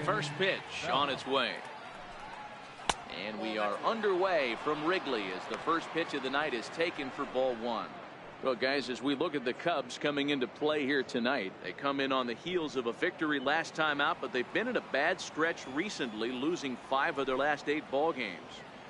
First pitch on its way. And we are underway from Wrigley as the first pitch of the night is taken for ball one. Well, guys, as we look at the Cubs coming into play here tonight, they come in on the heels of a victory last time out, but they've been in a bad stretch recently, losing 5 of their last 8 ball games.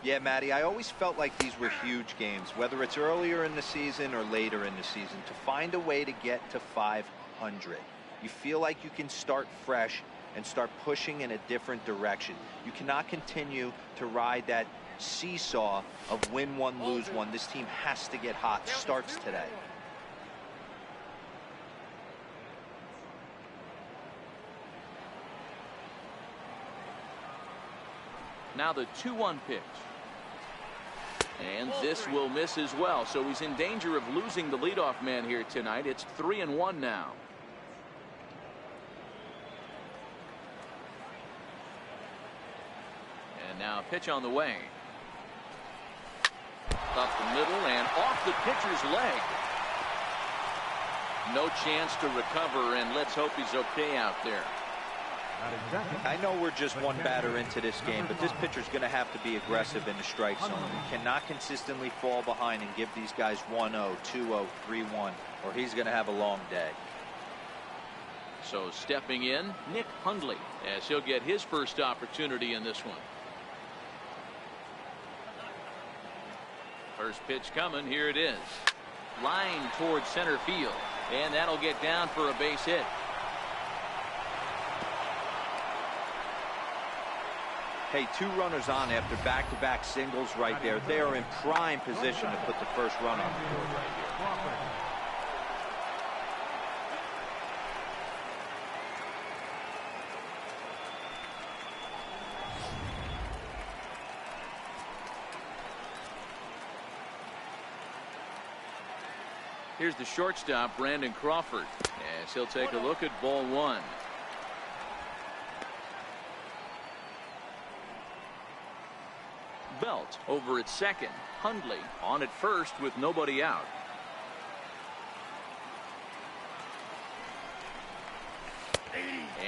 Yeah, Matty, I always felt like these were huge games, whether it's earlier in the season or later in the season, to find a way to get to 500. You feel like you can start fresh and start pushing in a different direction. You cannot continue to ride that seesaw of win one, lose one. This team has to get hot. Starts today. Now the 2-1 pitch. And this will miss as well. So he's in danger of losing the leadoff man here tonight. It's 3-1 now. And now a pitch on the way. Up the middle and off the pitcher's leg. No chance to recover, and let's hope he's okay out there. I know we're just one batter into this game, but this pitcher's going to have to be aggressive in the strike zone. He cannot consistently fall behind and give these guys 1-0, 2-0, 3-1, or he's going to have a long day. So stepping in, Nick Hundley, as he'll get his first opportunity in this one. First pitch coming. Here it is. Line towards center field, and that'll get down for a base hit. Hey, 2 runners on after back-to-back singles right there. They are in prime position to put the first run on the board right here. Here's the shortstop, Brandon Crawford, as he'll take a look at ball one. Belt over at second. Hundley on at first with nobody out.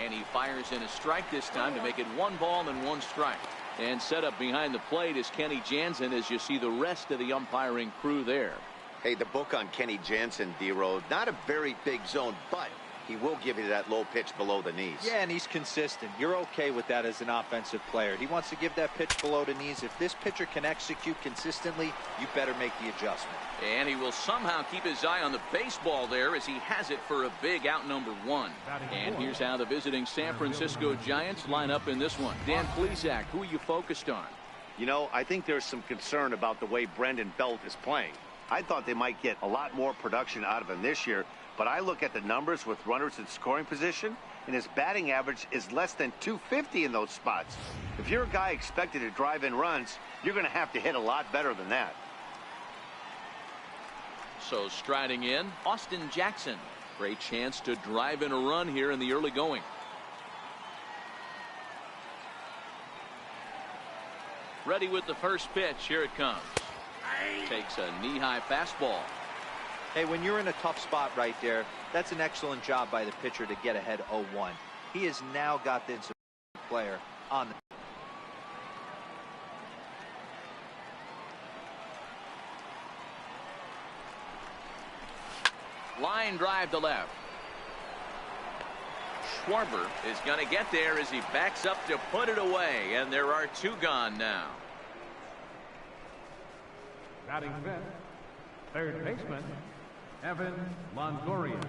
And he fires in a strike this time to make it 1 ball and 1 strike. And set up behind the plate is Kenny Jansen as you see the rest of the umpiring crew there. Hey, the book on Kenny Jansen, D-Road, not a very big zone, but he will give you that low pitch below the knees. Yeah, and he's consistent. You're okay with that as an offensive player. He wants to give that pitch below the knees. If this pitcher can execute consistently, you better make the adjustment. And he will somehow keep his eye on the baseball there as he has it for a big out number 1. And here's how the visiting San Francisco Giants line up in this one. Dan Plesac, who are you focused on? You know, I think there's some concern about the way Brandon Belt is playing. I thought they might get a lot more production out of him this year, but I look at the numbers with runners in scoring position, and his batting average is less than 250 in those spots. If you're a guy expected to drive in runs, you're going to have to hit a lot better than that. So striding in, Austin Jackson. Great chance to drive in a run here in the early going. Ready with the first pitch. Here it comes. Takes a knee-high fastball. Hey, when you're in a tough spot right there, that's an excellent job by the pitcher to get ahead 0-1. He has now got this player on the line drive to left. Schwarber is going to get there as he backs up to put it away, and there are 2 gone now. Batting fifth, third baseman, Evan Longoria.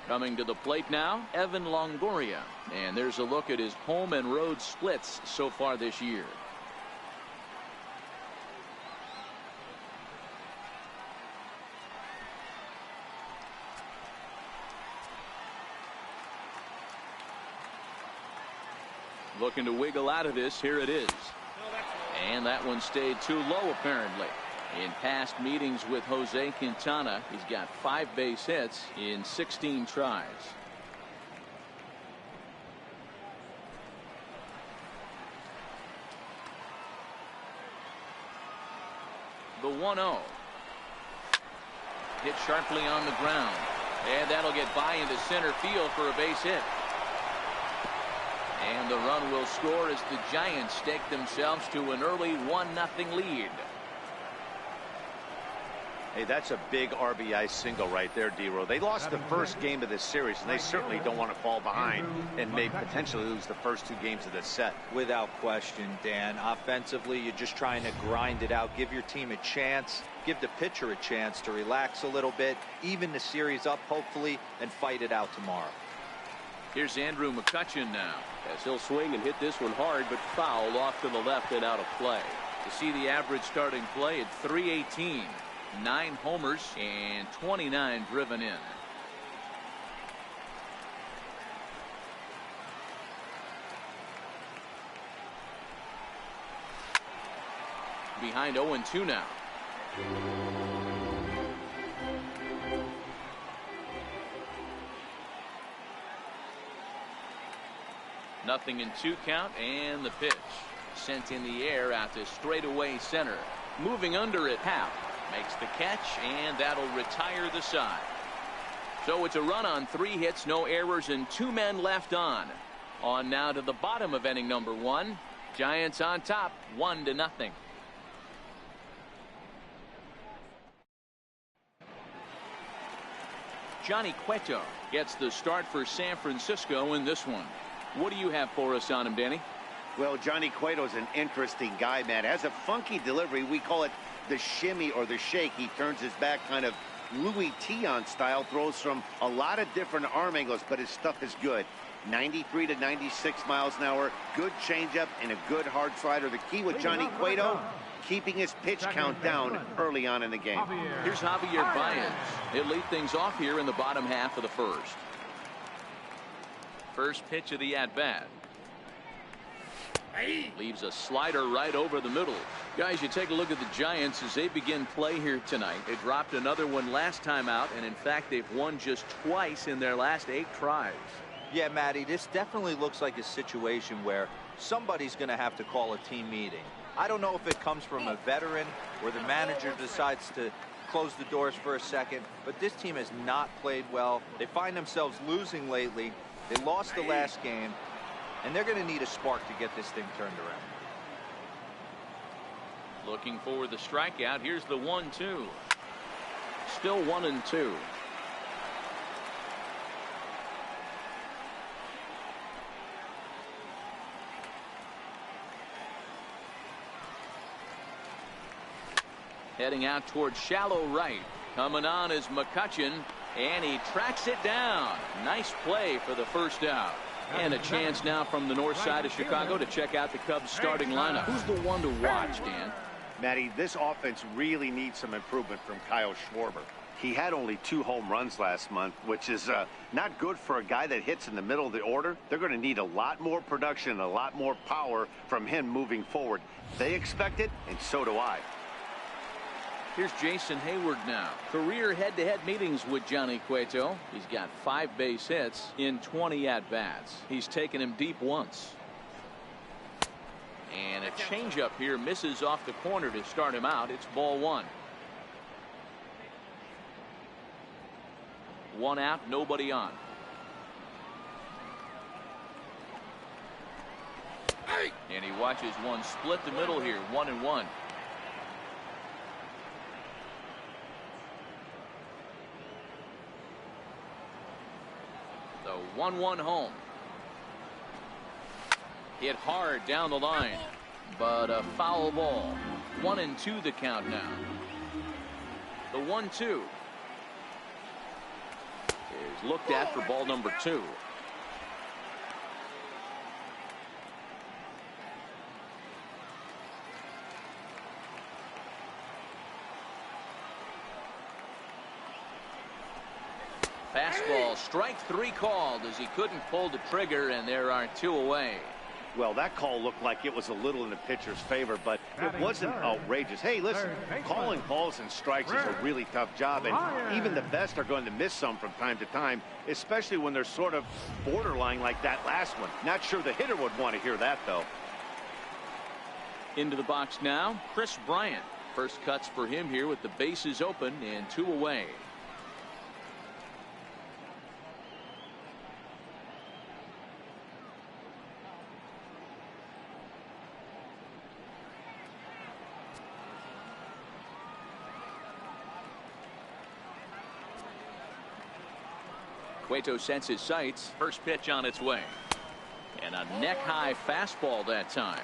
Coming to the plate now, Evan Longoria. And there's a look at his home and road splits so far this year. Looking to wiggle out of this. Here it is. And that one stayed too low, apparently. In past meetings with Jose Quintana, he's got 5 base hits in 16 tries. The 1-0. Hit sharply on the ground. And that'll get by into center field for a base hit. And the run will score as the Giants stake themselves to an early 1-0 lead. Hey, that's a big RBI single right there, D-Row. They lost the first game of this series, and they certainly don't want to fall behind and may potentially lose the first 2 games of this set. Without question, Dan. Offensively, you're just trying to grind it out, give your team a chance, give the pitcher a chance to relax a little bit, even the series up, hopefully, and fight it out tomorrow. Here's Andrew McCutchen now, as he'll swing and hit this one hard, but foul off to the left and out of play. You see the average starting play at .318. 9 homers and 29 driven in. Behind 0-2 now. Nothing in 2 count, and the pitch sent in the air out to straightaway center. Moving under at half. Makes the catch, and that'll retire the side. So it's a run on 3 hits, no errors, and 2 men left on. On now to the bottom of inning number 1. Giants on top, 1-0. Johnny Cueto gets the start for San Francisco in this one. What do you have for us on him, Danny? Well, Johnny Cueto's an interesting guy, Matt. Has a funky delivery. We call it the shimmy or the shake. He turns his back kind of Louis Tion style, throws from a lot of different arm angles, but his stuff is good. 93 to 96 miles an hour, good changeup and a good hard slider. The key with Johnny Cueto, keeping his pitch count down early on in the game. Here's Javier Baez. He'll lead things off here in the bottom half of the first. First pitch of the at-bat. Leaves a slider right over the middle. Guys, you take a look at the Giants as they begin play here tonight. They dropped another one last time out, and in fact, they've won just twice in their last 8 tries. Yeah, Matty, this definitely looks like a situation where somebody's going to have to call a team meeting. I don't know if it comes from a veteran or the manager decides to close the doors for a second, but this team has not played well. They find themselves losing lately. They lost the last game. And they're going to need a spark to get this thing turned around. Looking for the strikeout. Here's the 1-2. Still 1-2. Heading out towards shallow right. Coming on is McCutchen, and he tracks it down. Nice play for the first out. And a chance now from the north side of Chicago to check out the Cubs starting lineup. Who's the one to watch, Dan? Matty, this offense really needs some improvement from Kyle Schwarber. He had only 2 home runs last month, which is not good for a guy that hits in the middle of the order. They're going to need a lot more production, a lot more power from him moving forward. They expect it, and so do I. Here's Jason Hayward now. Career head-to-head meetings with Johnny Cueto. He's got 5 base hits in 20 at-bats. He's taken him deep once. And a changeup here misses off the corner to start him out. It's ball 1. 1 out, nobody on. And he watches one split the middle here, 1-1. The 1-1 home. Hit hard down the line, but a foul ball. 1-2 the count now. The 1-2 is looked at for ball number 2. Fastball, strike 3 called as he couldn't pull the trigger, and there are 2 away. Well, that call looked like it was a little in the pitcher's favor, but it wasn't outrageous. Hey, listen, calling balls and strikes is a really tough job, and even the best are going to miss some from time to time, especially when they're sort of borderline like that last one. Not sure the hitter would want to hear that, though. Into the box now, Chris Bryant. First cuts for him here with the bases open and 2 away. Cueto sets his sights. First pitch on its way. And a neck-high fastball that time.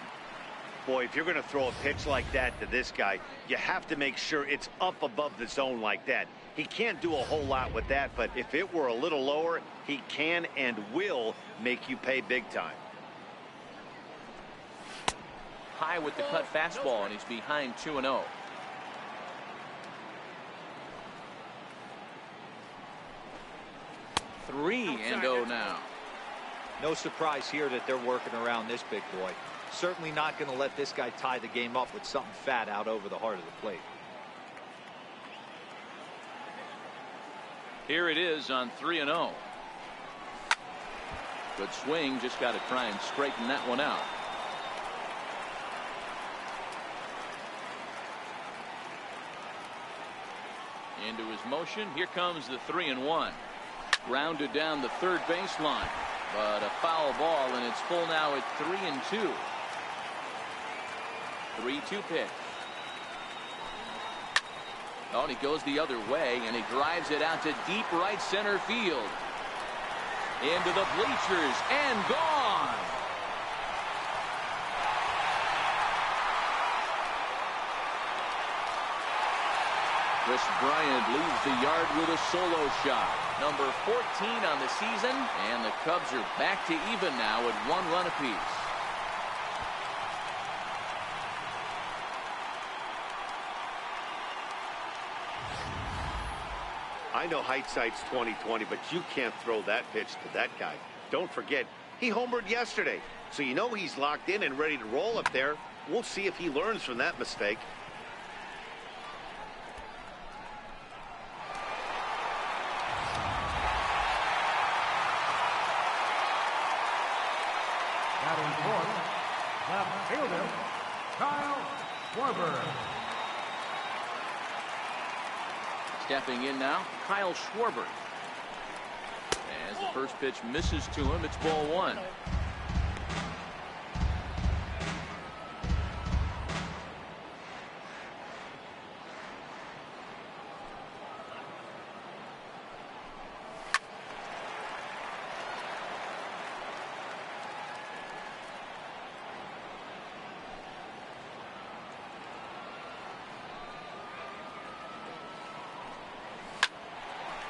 Boy, if you're going to throw a pitch like that to this guy, you have to make sure it's up above the zone like that. He can't do a whole lot with that, but if it were a little lower, he can and will make you pay big time. High with the cut fastball, and he's behind 2-0. Three and 0 now. No surprise here that they're working around this big boy. Certainly not going to let this guy tie the game up with something fat out over the heart of the plate. Here it is on 3-0. Good swing, just got to try and straighten that one out. Into his motion, here comes the 3-1. Grounded down the third baseline, but a foul ball, and it's full now at 3-2. 3-2 pitch. Oh, and he goes the other way, and he drives it out to deep right center field. Into the bleachers, and gone. Chris Bryant leaves the yard with a solo shot. Number 14 on the season, and the Cubs are back to even now at 1 run apiece. I know hindsight's 20/20, but you can't throw that pitch to that guy. Don't forget, he homered yesterday, so you know he's locked in and ready to roll up there. We'll see if he learns from that mistake. Batting fourth, left fielder, Kyle Schwarber. Stepping in now, Kyle Schwarber. As the first pitch misses to him, it's ball one.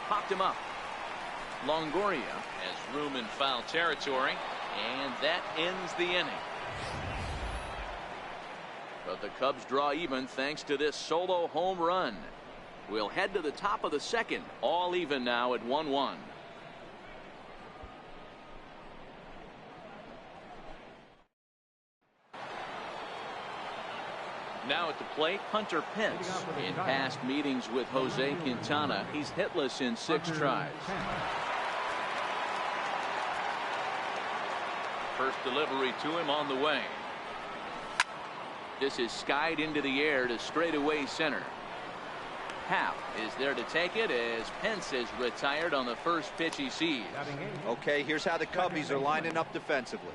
Popped him up. Longoria has room in foul territory, and that ends the inning. But the Cubs draw even thanks to this solo home run. We'll head to the top of the second, all even now at 1-1. Now at the plate, Hunter Pence. In past meetings with Jose Quintana, he's hitless in 6 tries. First delivery to him on the way. This is skied into the air to straightaway center. Happ is there to take it as Pence is retired on the first pitch he sees. Okay, here's how the Cubbies are lining up defensively.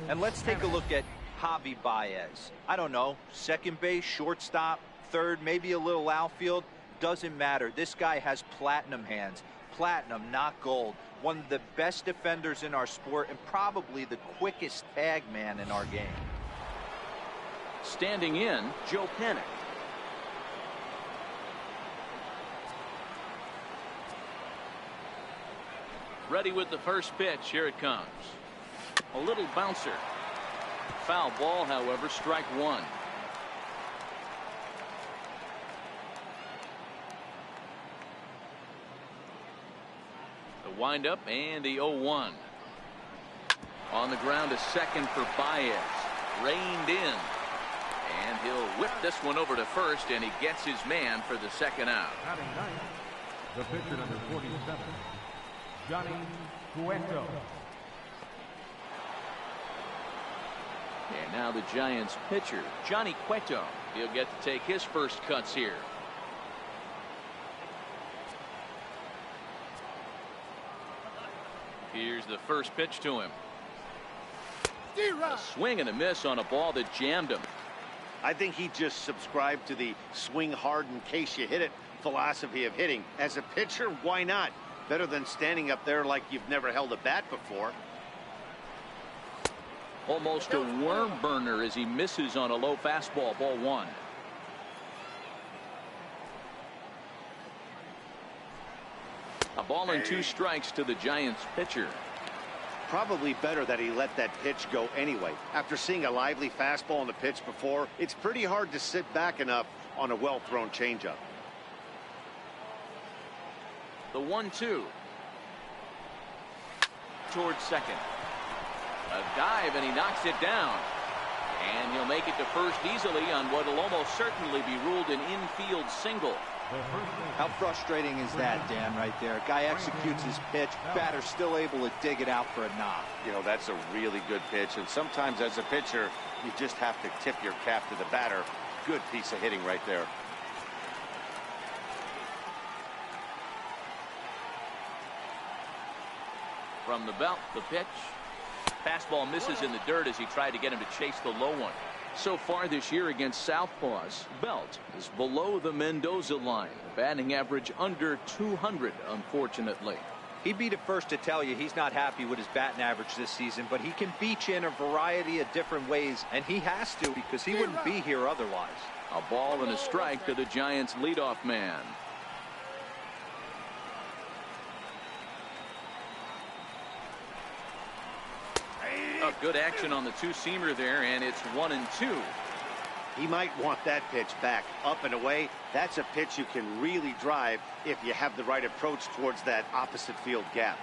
And let's take a look at Javi Baez. I don't know, second base, shortstop, third, maybe a little outfield. Doesn't matter. This guy has platinum hands. Platinum, not gold. One of the best defenders in our sport and probably the quickest tag man in our game. Standing in, Joe Pennick. Ready with the first pitch. Here it comes. A little bouncer. Foul ball, however, strike one. The windup and the 0-1. On the ground, a second for Baez. Reined in. And he'll whip this one over to first, and he gets his man for the second out. Batting ninth, the pitcher number 47, Johnny Cueto. And now the Giants pitcher, Johnny Cueto. He'll get to take his first cuts here. Here's the first pitch to him. A swing and a miss on a ball that jammed him. I think he just subscribed to the swing hard in case you hit it philosophy of hitting. As a pitcher, why not? Better than standing up there like you've never held a bat before. Almost a worm burner as he misses on a low fastball. Ball one. A ball and 2 strikes to the Giants pitcher. Probably better that he let that pitch go anyway. After seeing a lively fastball on the pitch before, it's pretty hard to sit back enough on a well-thrown changeup. The 1-2. Towards second. A dive, and he knocks it down. And he'll make it to first easily on what will almost certainly be ruled an infield single. How frustrating is that, Dan, right there? Guy executes his pitch, batter still able to dig it out for a knock. You know, that's a really good pitch, and sometimes as a pitcher, you just have to tip your cap to the batter. Good piece of hitting right there. From the belt, the pitch. Fastball misses in the dirt as he tried to get him to chase the low one. So far this year against Southpaws, Belt is below the Mendoza line. Batting average under 200, unfortunately. He'd be the first to tell you he's not happy with his batting average this season, but he can beat you in a variety of different ways, and he has to because he wouldn't be here otherwise. A ball and a strike to the Giants' leadoff man. A good action on the two-seamer there, and it's 1-2. He might want that pitch back, up and away. That's a pitch you can really drive if you have the right approach towards that opposite field gap.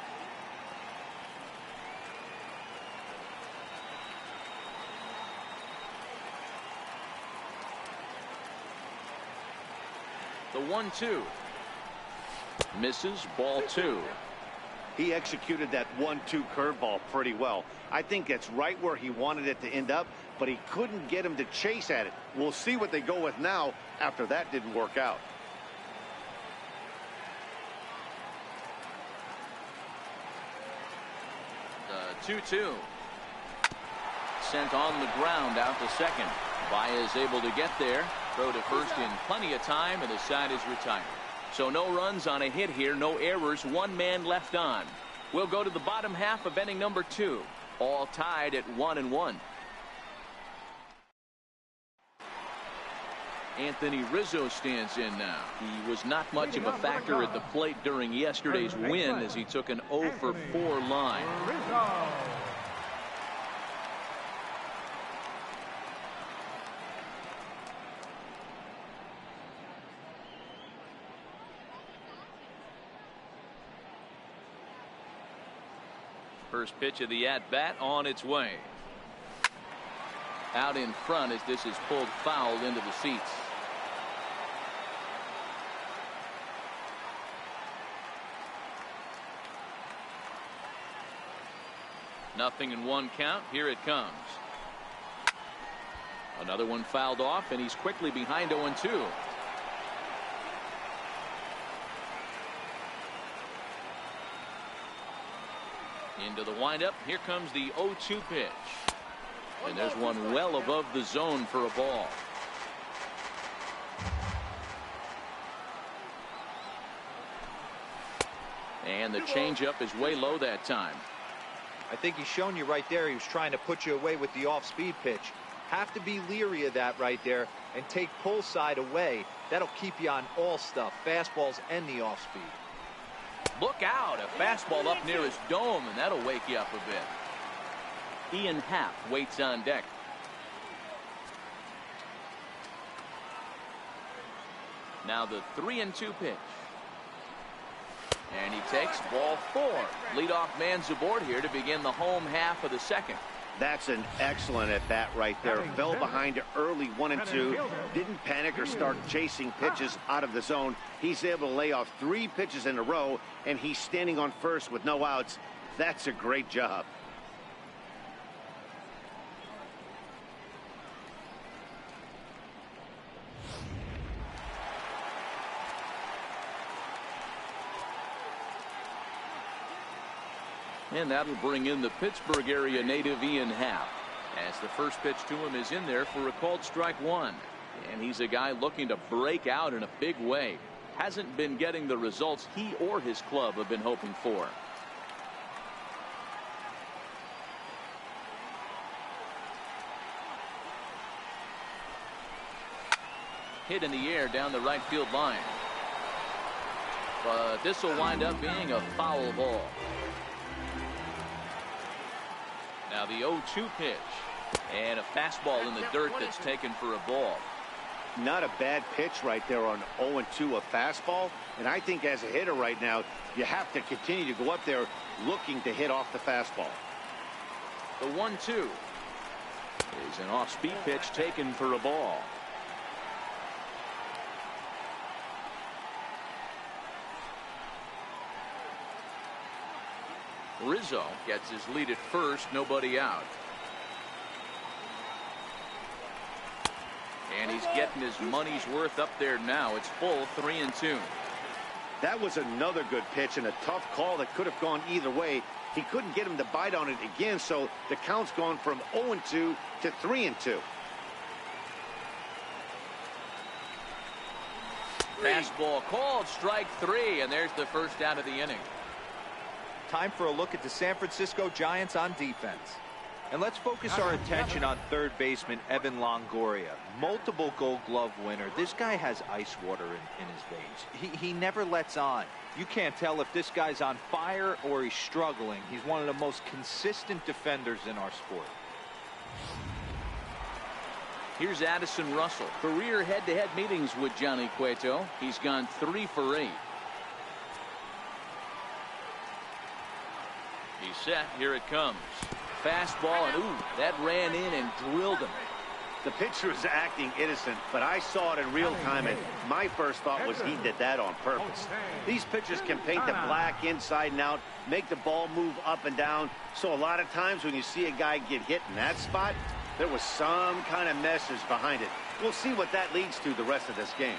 The 1-2. Misses, ball 2. He executed that 1-2 curveball pretty well. I think it's right where he wanted it to end up, but he couldn't get him to chase at it. We'll see what they go with now after that didn't work out. The 2-2. Sent on the ground out to second. Baez is able to get there. Throw to first in plenty of time, and the side is retired. So no runs on a hit here, no errors, 1 man left on. We'll go to the bottom half of inning number 2. All tied at 1-1. Anthony Rizzo stands in now. He was not much of a factor at the plate during yesterday's win as he took an 0-for-4 line. First pitch of the at-bat on its way. Out in front as this is pulled foul into the seats. Nothing in 1 count. Here it comes. Another one fouled off, and he's quickly behind 0-2. Into the windup. Here comes the 0-2 pitch. And there's one well above the zone for a ball. And the changeup is way low that time. I think he's shown you right there. He was trying to put you away with the off-speed pitch. Have to be leery of that right there and take pull side away. That'll keep you on all stuff, fastballs and the off-speed. Look out, a fastball up near his dome, and that'll wake you up a bit. Ian Happ waits on deck. Now the 3-2 pitch. And he takes ball 4. Leadoff man's aboard here to begin the home half of the second. That's an excellent at bat right there. Fell behind early 1-2. Didn't panic or start chasing pitches out of the zone. He's able to lay off 3 pitches in a row, and he's standing on first with no outs. That's a great job. And that'll bring in the Pittsburgh area native Ian Happ, as the first pitch to him is in there for a called strike 1. And he's a guy looking to break out in a big way. hasn't been getting the results he or his club have been hoping for. Hit in the air down the right field line. But this will wind up being a foul ball. Now the 0-2 pitch. And a fastball in the dirt that's taken for a ball. Not a bad pitch right there on 0-2, a fastball. And I think as a hitter right now, you have to continue to go up there looking to hit off the fastball. The 1-2 is an off-speed pitch taken for a ball. Rizzo gets his lead at first, nobody out. And he's getting his money's worth up there now. It's full 3-2. That was another good pitch and a tough call that could have gone either way. He couldn't get him to bite on it again, so the count's gone from 0-2 to 3-2. Fastball called, strike 3, and there's the first out of the inning. Time for a look at the San Francisco Giants on defense. And let's focus our attention on third baseman Evan Longoria. Multiple Gold Glove winner. This guy has ice water in his veins. He never lets on. You can't tell if this guy's on fire or he's struggling. He's one of the most consistent defenders in our sport. Here's Addison Russell. Career head-to-head meetings with Johnny Cueto. He's gone 3 for 8. He's set. Here it comes. Fastball, and ooh, that ran in and drilled him. The pitcher is acting innocent, but I saw it in real time, and my first thought was he did that on purpose. These pitchers can paint the black inside and out, make the ball move up and down, so a lot of times when you see a guy get hit in that spot, there was some kind of message behind it. We'll see what that leads to the rest of this game.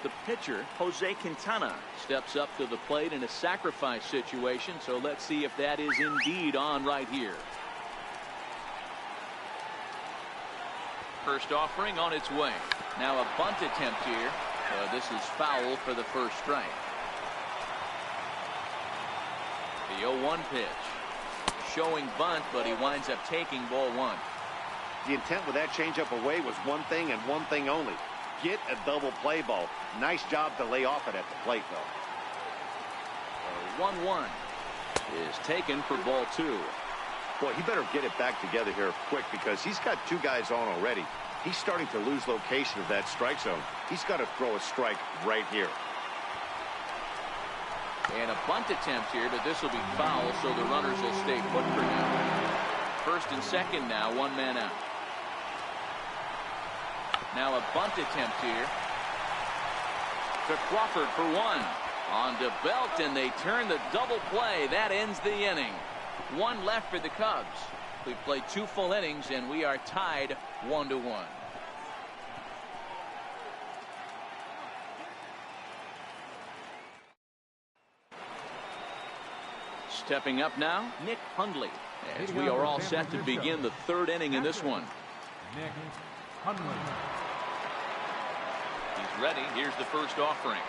The pitcher, Jose Quintana, steps up to the plate in a sacrifice situation, so let's see if that is indeed on right here. First offering on its way. Now a bunt attempt here. This is foul for the first strike. The 0-1 pitch. Showing bunt, but he winds up taking ball 1. The intent with that changeup away was one thing and one thing only. Get a double play ball. Nice job to lay off it at the plate, though. 1-1 is taken for ball 2. Boy, he better get it back together here quick because he's got 2 guys on already. He's starting to lose location of that strike zone. He's got to throw a strike right here. And a bunt attempt here, but this will be foul, so the runners will stay put for now. First and second now, 1 man out. Now a bunt attempt here. To Crawford for 1. On to Belt, and they turn the double play. That ends the inning. 1 left for the Cubs. We played 2 full innings, and we are tied 1-1. Stepping up now, Nick Hundley, as we are all set to begin the 3rd inning in this one. Nick Hundley. He's ready. Here's the first offering.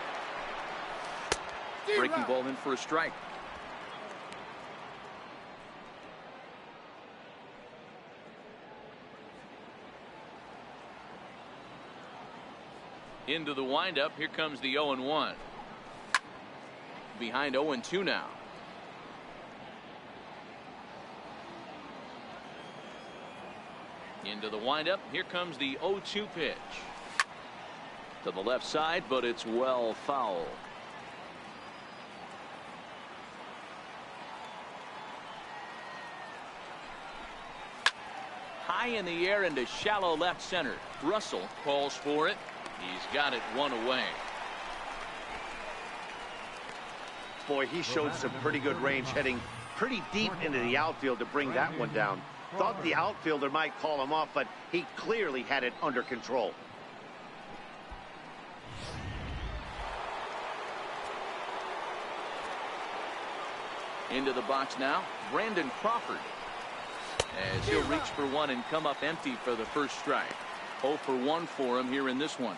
Breaking ball in for a strike. Into the windup. Here comes the 0-1. Behind 0-2 now. Into the windup. Here comes the 0-2 pitch. To the left side, but it's well foul. High in the air into shallow left center. Russell calls for it. He's got it 1 away. Boy, he showed some pretty good range, heading pretty deep into the outfield to bring that one down. Thought the outfielder might call him off, but he clearly had it under control. Into the box now, Brandon Crawford, as he'll reach for 1 and come up empty for the first strike. 0 for 1 for him here in this one.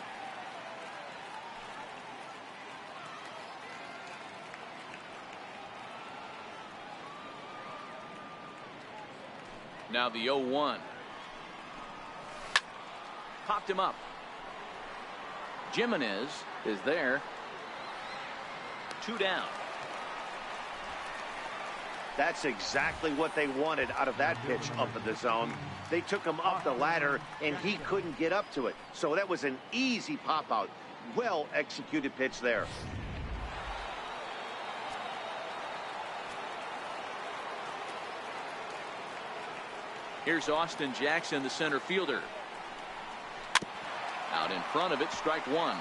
Now the 0-1. Popped him up. Jimenez is there. 2 down. That's exactly what they wanted out of that pitch up in the zone. They took him up the ladder, and he couldn't get up to it. So that was an easy pop-out. Well-executed pitch there. Here's Austin Jackson, the center fielder. Out in front of it, strike 1.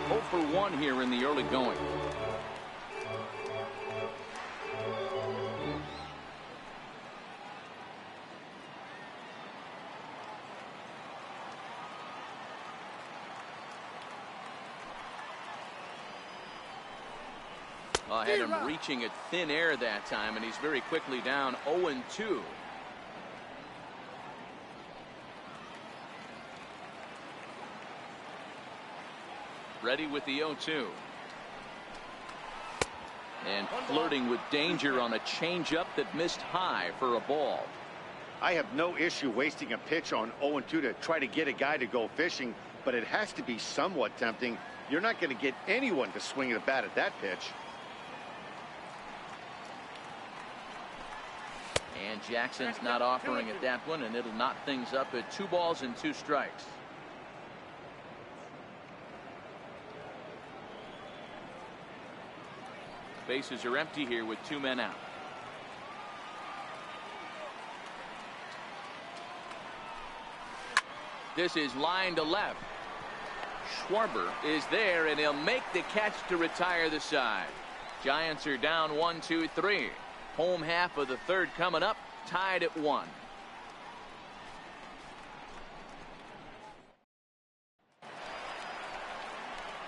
0 for 1 here in the early going. Had him reaching at thin air that time, and he's very quickly down 0-2. Ready with the 0-2. And flirting with danger on a changeup that missed high for a ball. I have no issue wasting a pitch on 0-2 to try to get a guy to go fishing, but it has to be somewhat tempting. You're not going to get anyone to swing the bat at that pitch. And Jackson's not offering at that one, and it'll knot things up at 2 balls and 2 strikes. Bases are empty here with 2 men out. This is line to left. Schwarber is there, and he'll make the catch to retire the side. Giants are down 1-2-3. Home half of the 3rd coming up, tied at 1.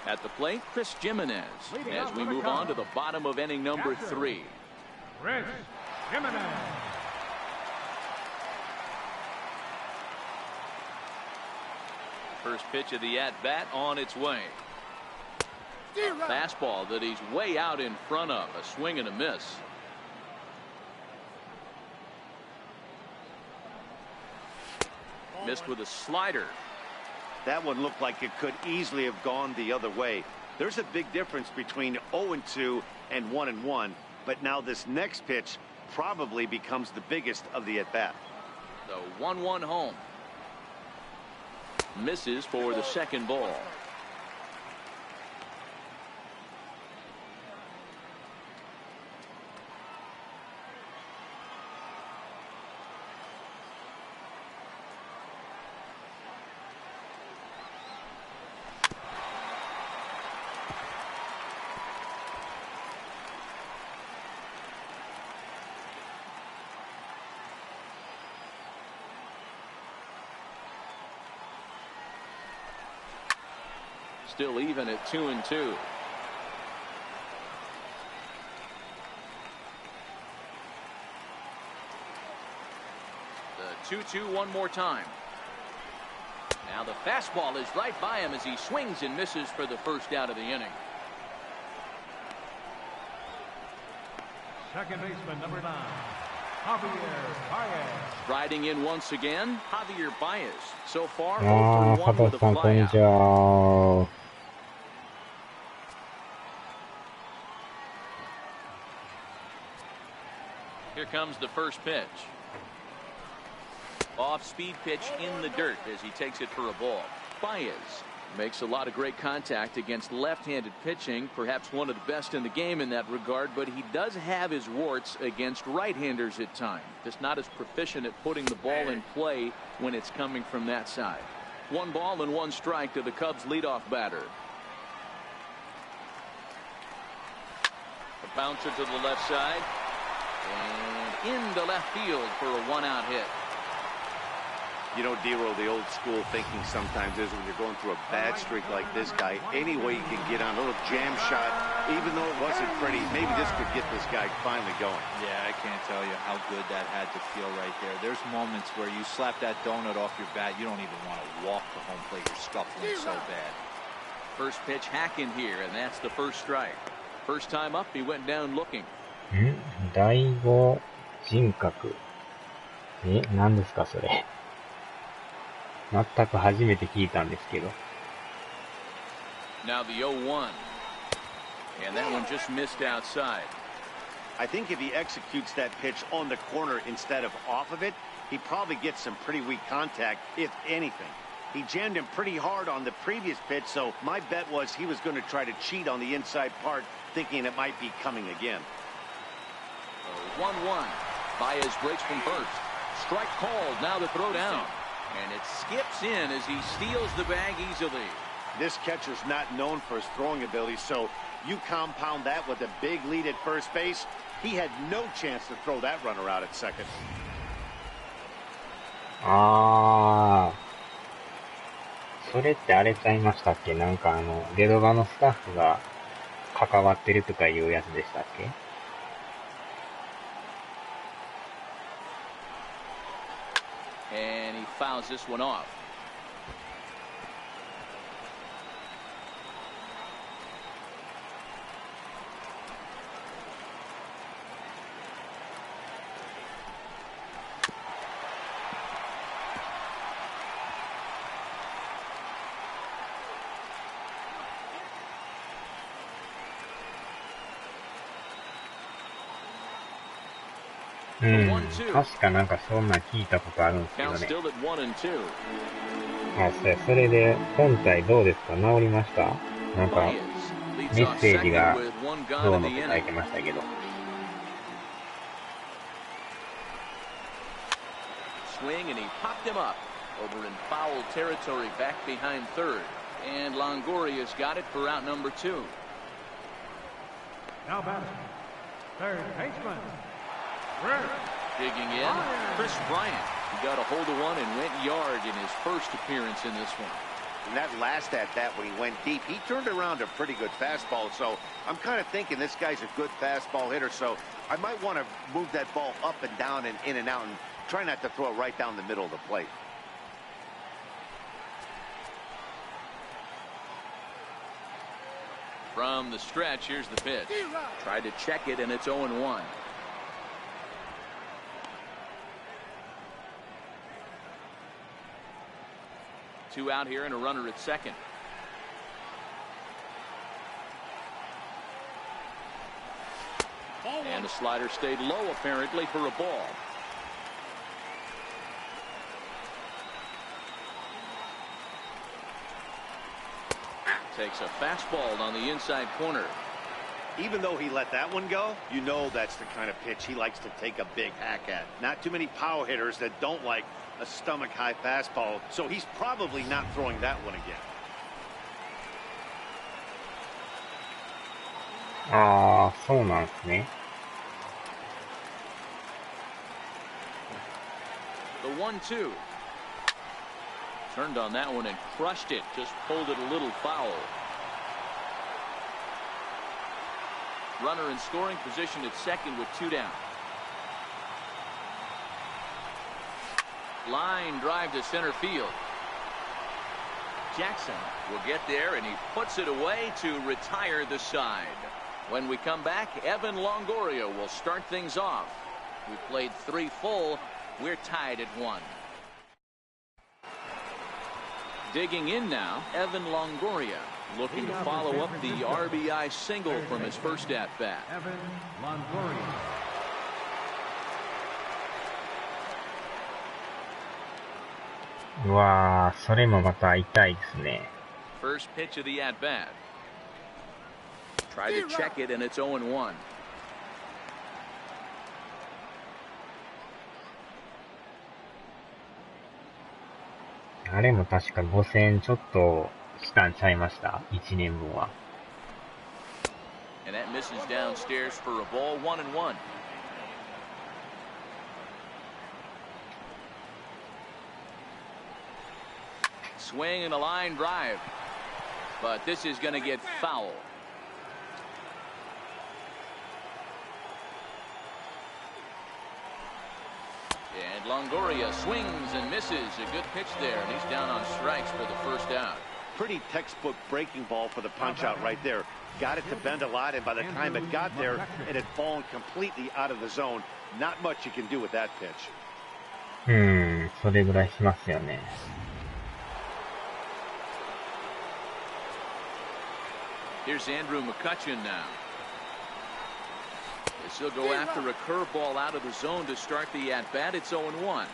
At the plate, Chris Jimenez, as we move on to the bottom of inning number 3. Chris Jimenez. First pitch of the at-bat on its way. Fastball that he's way out in front of. A swing and a miss. Missed with a slider. That one looked like it could easily have gone the other way. There's a big difference between 0-2 and 1-1, but now this next pitch probably becomes the biggest of the at-bat. The 1-1 home. Misses for the 2nd ball. Still even at 2-2. The 2-2 one more time. Now the fastball is right by him as he swings and misses for the 1st out of the inning. Second baseman, number 9, Javier Baez. Riding in once again, Javier Baez. So far, 0 あー、for 1 with a 加藤さん、こんにち flyout. は。Here comes the first pitch. Off-speed pitch in the dirt as he takes it for a ball. Baez makes a lot of great contact against left-handed pitching, perhaps one of the best in the game in that regard, but he does have his warts against right-handers at times. Just not as proficient at putting the ball in play when it's coming from that side. 1 ball and 1 strike to the Cubs leadoff batter. A bouncer to the left side and into left field for a 1-out hit. You know, Dero, the old school thinking sometimes is when you're going through a bad streak like this guy, any way you can get on a little jam shot, even though it wasn't pretty, maybe this could get this guy finally going. Yeah, I can't tell you how good that had to feel right there. There's moments where you slap that donut off your bat, you don't even want to walk to home plate. You're scuffling so bad. First pitch hacking here, and that's the 1st strike. First time up, he went down looking. 第5人格。何ですかそれ。全く初めて聞いたんですけど。Now the 0-1. And that one just missed outside. I think if he executes that pitch on the corner instead of off of it, he probably gets some pretty weak contact, if anything. He jammed him pretty hard on the previous pitch, so my bet was he was going to try to cheat on the inside part, thinking it might be coming again. 1-1. Baez breaks from first. Strike called, now the throw down. And it skips in as he steals the bag easily. This catcher's not known for his throwing ability, so you compound that with a big lead at first base. He had no chance to throw that runner out at second. それってあれちゃいましたっけ？なんかゲドバのスタッフが関わってるとかいうやつでしたっけ？ And he fouls this one off. The 1-2. 確かなんかそんなん聞いたことあるんですけど Count ね。 still at 1-2. それで、本体どうですか？治りました？なんか、 Baez メ leads ッ off セージ second が with one ど gone う in の the って書い inning. てましたけど。Swing and he popped him up over in foul territory back behind third. And Longoria's got it for out number 2. Now batting, third baseman. Digging in, Chris Bryant. He got a hold of one and went yard in his first appearance in this one. And that last at-bat when he went deep, he turned around a pretty good fastball. So I'm kind of thinking this guy's a good fastball hitter. So I might want to move that ball up and down and in and out and try not to throw it right down the middle of the plate. From the stretch, here's the pitch. Tried to check it, and it's 0-1. Two out here and a runner at second. And the slider stayed low, apparently, for a ball. Takes a fastball on the inside corner. Even though he let that one go, you know that's the kind of pitch he likes to take a big hack at. Not too many power hitters that don't like a stomach-high fastball, so he's probably not throwing that one again. So なんですね。 The 1-2. Turned on that one and crushed it. Just pulled it a little foul. Runner in scoring position at second with 2 down. Line drive to center field. Jackson will get there, and he puts it away to retire the side. When we come back, Evan Longoria will start things off. We played 3 full. We're tied at 1. Digging in now, Evan Longoria, looking to follow up the RBI single from his first at-bat. Evan Longoria. Wow, それもまた痛いですね。 First pitch of the at-bat. Tried to check it, and it's 0-1.あれも確か5000ちょっとしたんちゃいました？ 1年分は。 And that misses downstairs for a ball, 1-1. Swing and a line drive. But this is going to get foul. And Longoria swings and misses. A good pitch there, and he's down on strikes for the first out. Pretty textbook breaking ball for the punch out right there. Got it to bend a lot, and by the time it got there, it had fallen completely out of the zone. Not much you can do with that pitch. それぐらいしますよね。Here's Andrew McCutcheon now. This will go after a curveball out of the zone to start the at-bat. It's 0-1.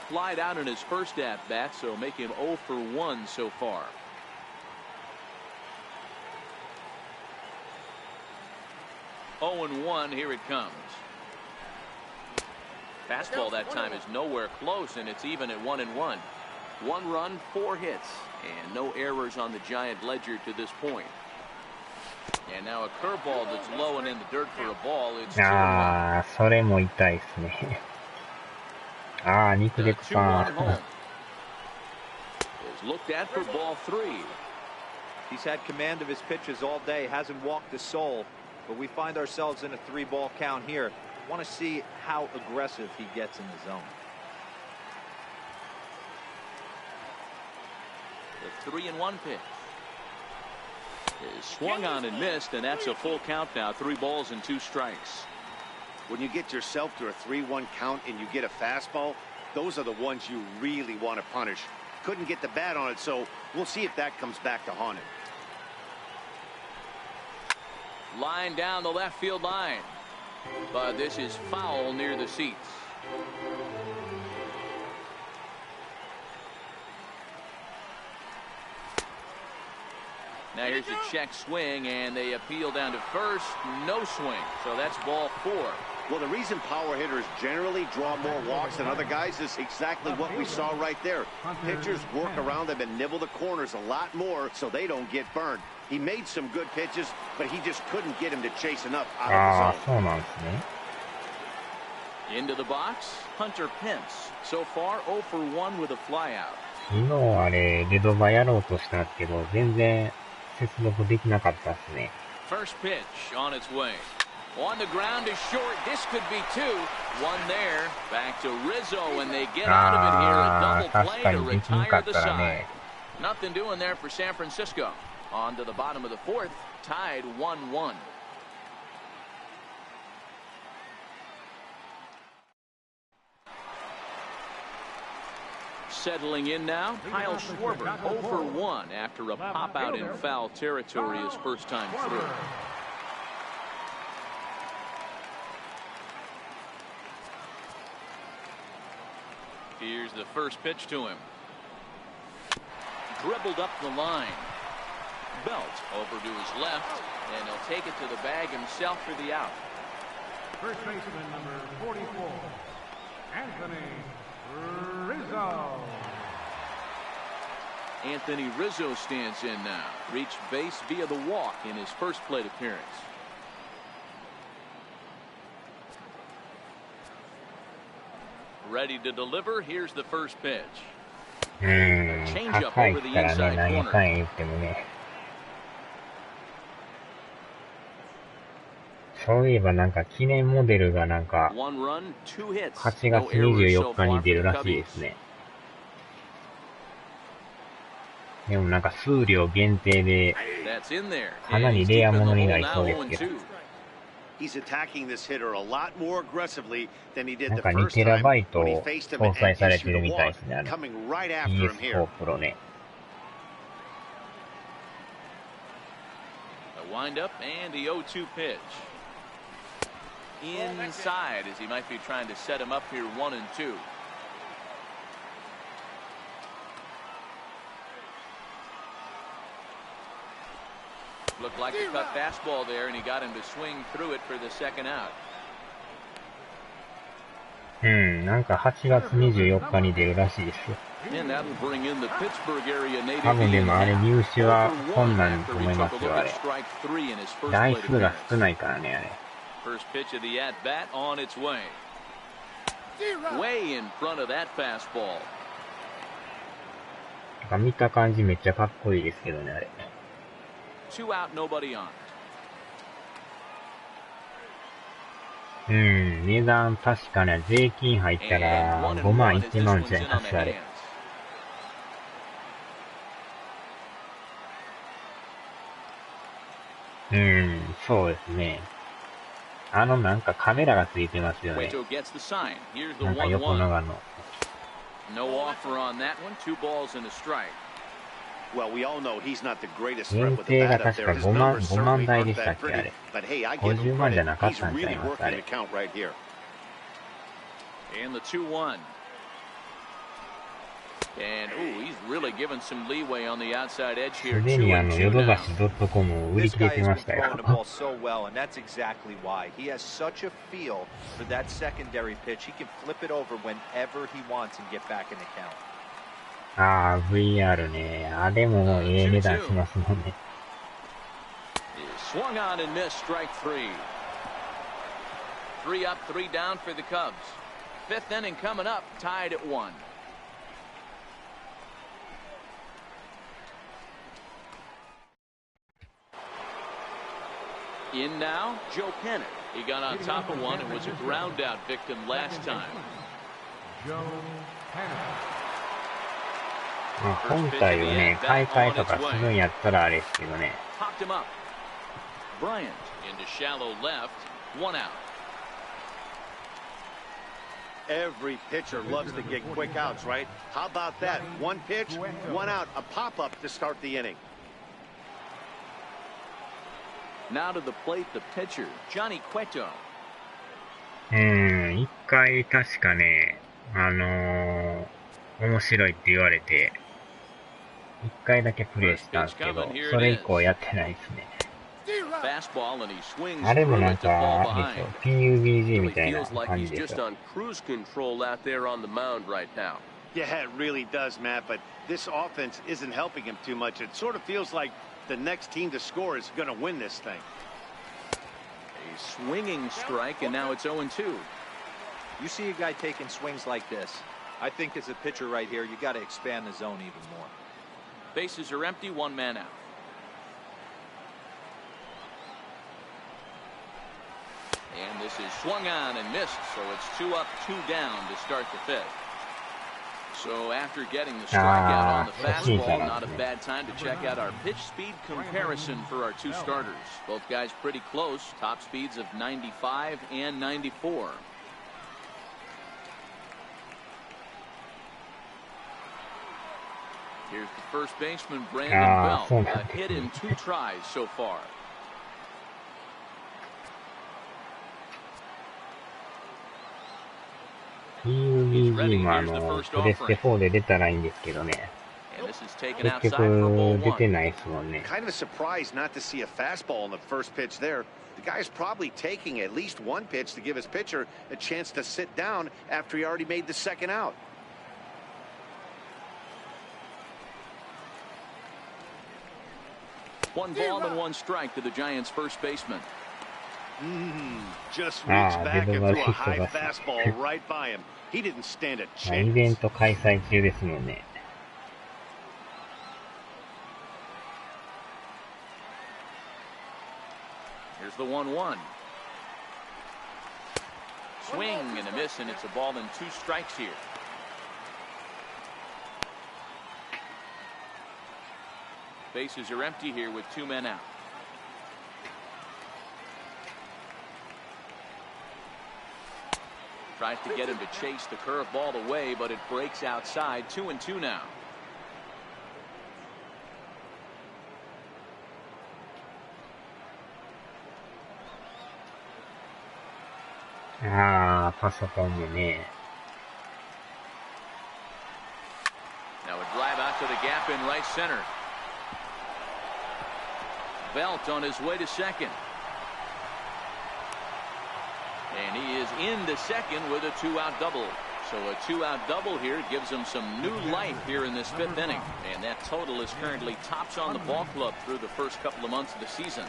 Flied out in his first at-bat, so make him 0 for 1 so far. Oh and 1, here it comes. Fastball that time is nowhere close, and it's even at 1-1. 1 run, 4 hits, and no errors on the Giant ledger to this point. And now a curveball that's low and in the dirt for a ball. It's 2-1. それも痛いですね。肉でくさん。is looked at for ball 3. He's had command of his pitches all day, hasn't walked a soul, but we find ourselves in a 3-ball count here. Want to see how aggressive he gets in the zone. The 3-1 pitch is swung on and missed, and that's a full count now. 3 balls and 2 strikes. When you get yourself to a 3-1 count and you get a fastball, those are the ones you really want to punish. Couldn't get the bat on it, so we'll see if that comes back to haunt him. Line down the left field line, but this is foul near the seats. Now here's a check swing, and they appeal down to first. No swing, so that's ball 4. Well, the reason power hitters generally draw more walks than other guys is exactly what we saw right there. Pitchers work around them and nibble the corners a lot more so they don't get burned. He made some good pitches, but he just couldn't get him to chase enough out of the zone. そうなんですね。 Into the box, Hunter Pence. So far 0 for 1 with a flyout. 昨日あれ、レドバやろうとしたんですけど、全然接続できなかったですね。 First pitch on its way. On the ground is short. This could be 2. 1 there. Back to Rizzo, and they get out of it here. A double play to retire the side. Nothing doing there for San Francisco. On to the bottom of the 4th. Tied 1-1. Settling in now, Kyle Schwarber 0 for 1 after a pop out in foul territory his first time through. Here's the first pitch to him. Dribbled up the line. Belt over to his left, and he'll take it to the bag himself for the out. First baseman number 44, Anthony Rizzo. Anthony Rizzo stands in now. Reached base via the walk in his first plate appearance. Ready to deliver. Here's the first pitch. Changeup over the inside corner. そういえばなんか記念モデルがなんか8月24日に出るらしいですね。でもなんか数量限定でかなりレアものになりそうですけど。なんか2テラバイト搭載されてるみたいですね。PS4 Pro ね。Wind up and the 0-2 pitch. Inside as he might be trying to set him up here 1-2. Looked like a cut fastball there, and he got him to swing through it for the second out. なんか8月24日に出るらしいですよ。多分でもあれ入手は困難と思いますよ、あれ。台数が少ないからね、あれ。First pitch of the at-bat on its way. Way in front of that fastball. なんか見た感じめっちゃかっこいいですけどね、あれ。2 out, nobody on. 値段確かね、税金入ったら5万1万ちゃいます、あれ。そうですね。なんかカメラがついてますよね。なんか横長の。No offer on that one. 2 balls and a strike. Well, we all know he's not the greatest 限 threat with the 定が bat up 確 there. か His 5万 numbers 5万 certainly 台で aren't したっ that けあ pretty. れ。 But hey, I give 50 him 万じゃ credit. なかっ He's たんちゃ really いますあ working れ。 the count right here. And the 2-1. And he's really given some leeway on the outside edge here. すでにヨド 2-2 バ now. シ .com を売り This 切れ guy て has ま been したよ。 throwing the ball so well, and that's exactly why. He has such a feel for that secondary pitch. He can flip it over whenever he wants and get back in the count. ああ、VR ね。あ、でもええ値段しますもんね。Swung on and missed. Strike 3. 3 up, 3 down for the Cubs. 5th inning coming up, tied at 1. In now, Joe Pennant. He got on top of one and was a ground out victim last time. Joe Pennant. まあ、本体をね、買い替えとかするんやったらあれですけどね。Popped him up. Bryant into shallow left. 1 out. Every pitcher loves to get quick outs, right? How about that? 1 pitch, 1 out, a pop-up to start the inning. Now to the plate, the pitcher, Johnny Cueto. 一回確かね、面白いって言われて、一回だけプレイしたんですけど、それ以降やってないですね。Fastball and he swings あれも through なん it to か、 fall あれで behind. すよ、PUBG みたいな Feels like 感 he's じです just よ。 on cruise control out there on the mound right now. Yeah, it really does, Matt, but this offense isn't helping him too much. It sort of feels like the next team to score is going to win this thing. A swinging strike, and now it's 0-2. You see a guy taking swings like this. I think as a pitcher right here, you got to expand the zone even more. Bases are empty, 1 man out. And this is swung on and missed, so it's 2 up, 2 down to start the 5th. So after getting the strikeout on the fastball, not a bad time to check out our pitch speed comparison for our 2 starters. Both guys pretty close, top speeds of 95 and 94. Here's the first baseman, Brandon Belt. A hit in 2 tries so far. PUBG もプレステ4で出たらいいんですけどね。結局出てないですもんね。 Kind of surprised not to see a fastball in the first pitch there. The guy's probably taking at least 1 pitch to give his pitcher a chance to sit down after he already made the 2nd out. One ball and 1 strike to the Giants' first baseman. Just reached back and threw a high fastball right by him. He didn't stand a イベン chance. ト開催中ですもんね。Here's the 1-1. Swing and a miss, and it's a ball and 2 strikes here. Bases are empty here with 2 men out. Tries to get him to chase the curveball away, but it breaks outside. 2-2 now.パソコンもね。 Now a drive out to the gap in right center. Belt on his way to second. And he is into second with a 2-out double. So a 2-out double here gives him some new life here in this 5th inning. And that total is currently tops on the ball club through the first couple of months of the season.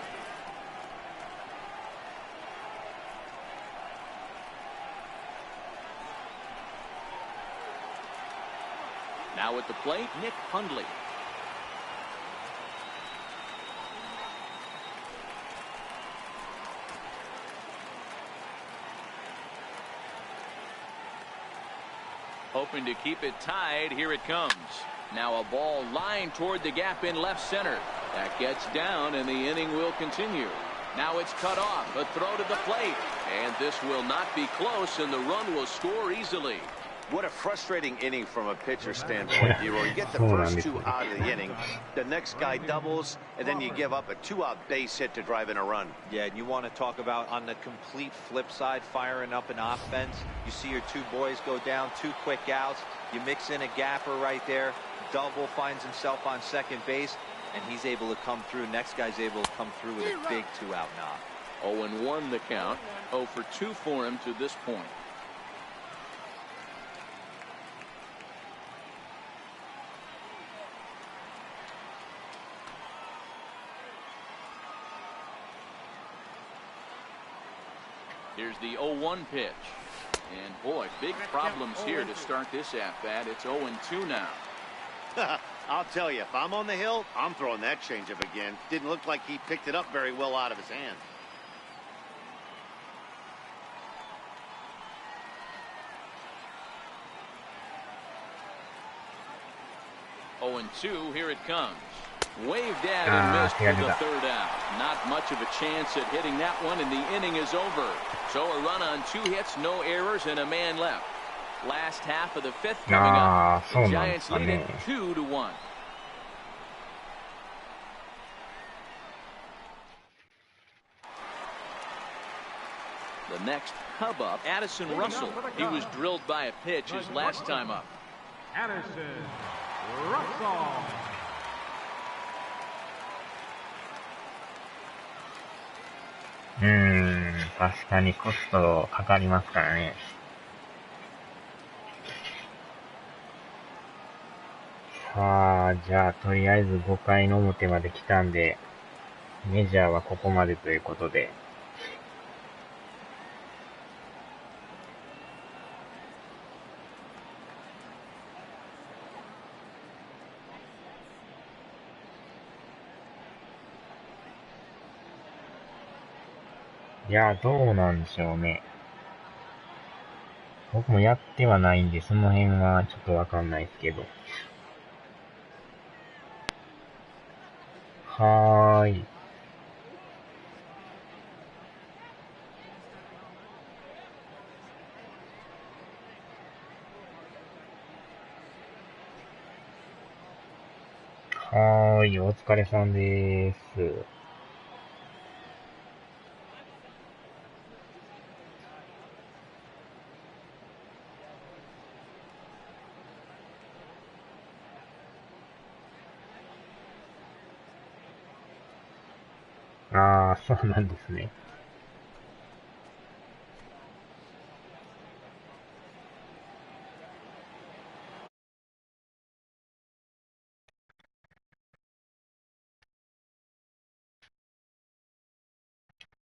Now at the plate, Nick Hundley. Hoping to keep it tied. Here it comes. Now a ball lined toward the gap in left center. That gets down, and the inning will continue. Now it's cut off. A throw to the plate. And this will not be close, and the run will score easily. What a frustrating inning from a pitcher standpoint, Hero. You get the first two out of the inning, the next guy doubles, and then you give up a 2-out base hit to drive in a run. Yeah, and you want to talk about on the complete flip side, firing up an offense. You see your two boys go down, 2 quick outs. You mix in a gapper right there. Double finds himself on second base, and he's able to come through. Next guy's able to come through with a big 2-out knock. 0-1 the count. 0 for 2 for him to this point. Here's the 0-1 pitch. And boy, big problems here to start this at-bat. It's 0-2 now. I'll tell you, if I'm on the hill, I'm throwing that changeup again. Didn't look like he picked it up very well out of his hand. Oh-2, here it comes. Waved at and missed for the 3rd out. Not much of a chance at hitting that one, and the inning is over. So a run on 2 hits, no errors, and a man left. Last half of the 5th coming up. The Giants lead it 2-1. The next Cub up, Addison Russell. He was drilled by a pitch his last time up. Addison Russell. Hmm, 確かにコストかかりますからね。さあ、じゃあとりあえず5回の表まで来たんで、メジャーはここまでということで。いや、どうなんでしょうね。僕もやってはないんで、その辺はちょっとわかんないですけど。はーい。はーい、お疲れさんでーす。ああ、そうなんですね。